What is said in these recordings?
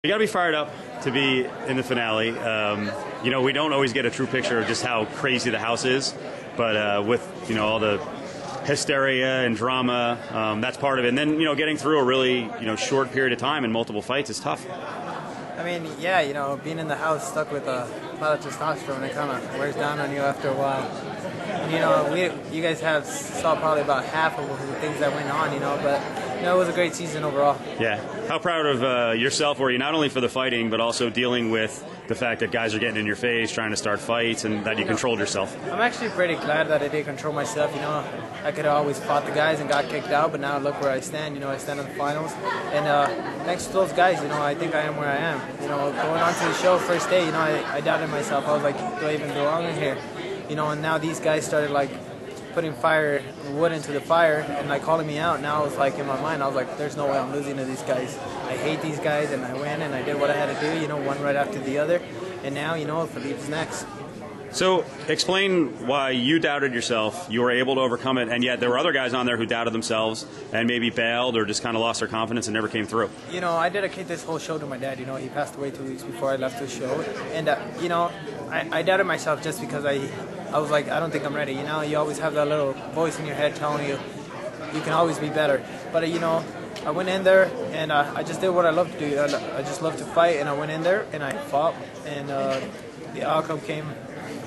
You got to be fired up to be in the finale. You know, we don't always get a true picture of just how crazy the house is, but with, you know, all the hysteria and drama, that's part of it. And then, you know, getting through a really, you know, short period of time and multiple fights is tough. I mean, yeah, you know, being in the house stuck with a lot of testosterone, it kind of wears down on you after a while. And, you know, you guys saw probably about half of the things that went on, you know, but, you know, it was a great season overall. Yeah. How proud of yourself were you, not only for the fighting, but also dealing with the fact that guys are getting in your face, trying to start fights, and that you controlled yourself? I'm actually pretty glad that I did control myself. You know, I could have always fought the guys and got kicked out, but now look where I stand. You know, I stand in the finals. And thanks to those guys, you know, I think I am where I am. You know, going on to the show first day, you know, I doubted myself. I was like, do I even belong in here? You know, and now these guys started, like, putting wood into the fire and, like, calling me out. Now it's like, in my mind, I was like, there's no way I'm losing to these guys. I hate these guys, and I went and I did what I had to do, you know, one right after the other. And now, you know, Philippe's next. So explain why you doubted yourself, you were able to overcome it, and yet there were other guys on there who doubted themselves and maybe bailed or just kind of lost their confidence and never came through. You know, I dedicate this whole show to my dad. You know, he passed away 2 weeks before I left the show. And, you know, I doubted myself just because I was like, I don't think I'm ready. You know, you always have that little voice in your head telling you, you can always be better. But, you know, I went in there and I just did what I love to do. I just love to fight, and I went in there and I fought, and the outcome came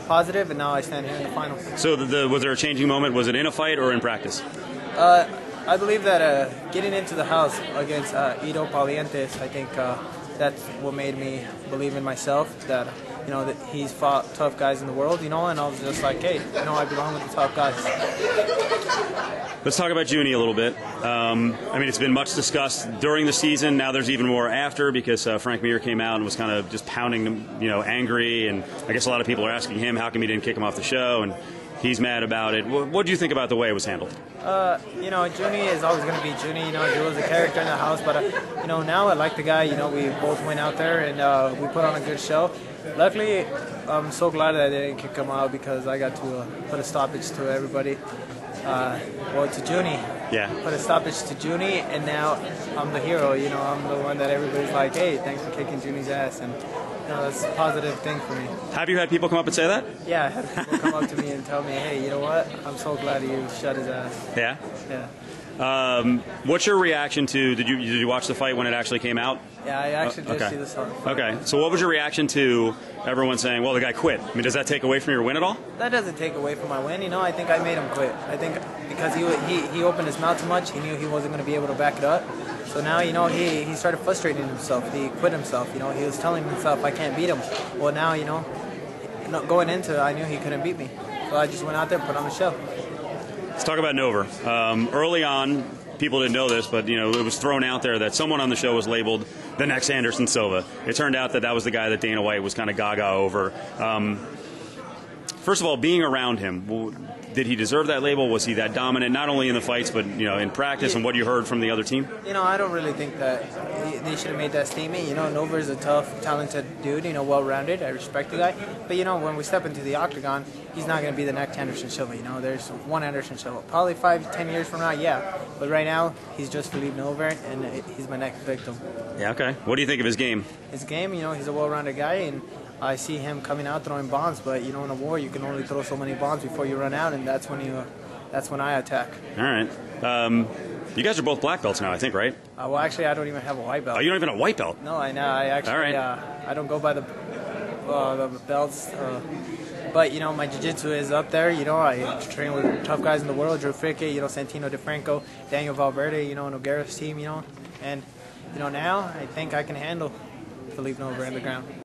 positive, and now I stand here in the finals. So was there a changing moment? Was it in a fight or in practice? I believe that getting into the house against Ido Palientes, I think that's what made me believe in myself, that, you know, that he's fought tough guys in the world, you know, and I was just like, hey, you know, I belong with the top guys. Let's talk about Junie a little bit. I mean, it's been much discussed during the season. Now there's even more after, because Frank Mir came out and was kind of just pounding him, you know, angry. And I guess a lot of people are asking him, how come he didn't kick him off the show? And he's mad about it. What do you think about the way it was handled? You know, Junie is always going to be Junie. You know, he was a character in the house. But, you know, now I like the guy. You know, we both went out there and we put on a good show. Luckily, I'm so glad that I didn't kick him out, because I got to put a stoppage to everybody. Well, to Junie. Yeah. Put a stoppage to Junie, and now I'm the hero. You know, I'm the one that everybody's like, hey, thanks for kicking Junie's ass. And, you know, that's a positive thing for me. Have you had people come up and say that? Yeah, I had people come up to me and tell me, hey, you know what? I'm so glad you shut his ass. Yeah? Yeah. What's your reaction to, did you watch the fight when it actually came out? Yeah, I actually did see this one. Okay, so what was your reaction to everyone saying, well, the guy quit? I mean, does that take away from your win at all? That doesn't take away from my win. You know, I think I made him quit. I think because he opened his mouth too much, he knew he wasn't going to be able to back it up. So now, you know, he started frustrating himself. He quit himself. You know, he was telling himself, I can't beat him. Well, now, you know, going into it, I knew he couldn't beat me. So I just went out there and put on a show. Let's talk about Nover. Early on, people didn't know this, but, you know, it was thrown out there that someone on the show was labeled the next Anderson Silva. It turned out that was the guy that Dana White was kind of gaga over. First of all, being around him, did he deserve that label? Was he that dominant, not only in the fights, but, you know, in practice, and what you heard from the other team? You know, I don't really think that they should have made that statement. You know, Nover is a tough, talented dude, you know, well-rounded. I respect the guy. But, you know, when we step into the octagon, he's not going to be the next Anderson Silva. You know, there's one Anderson Silva. Probably 5-10 years from now, yeah. But right now, he's just Philippe Nover, and he's my next victim. Yeah, okay. What do you think of his game? His game, you know, he's a well-rounded guy, and I see him coming out throwing bombs. But, you know, in a war, you can only throw so many bombs before you run out, and that's when I attack. All right. You guys are both black belts now, I think, right? Well, actually, I don't even have a white belt. Oh, you don't even have a white belt? No, I know. I actually, all right. I don't go by the belts. But, you know, my jiu-jitsu is up there. You know, I train with tough guys in the world, Drew Fricke, you know, Santino DeFranco, Daniel Valverde, you know, Nogueira's team, you know. And, you know, now I think I can handle Philippe Nover in the ground.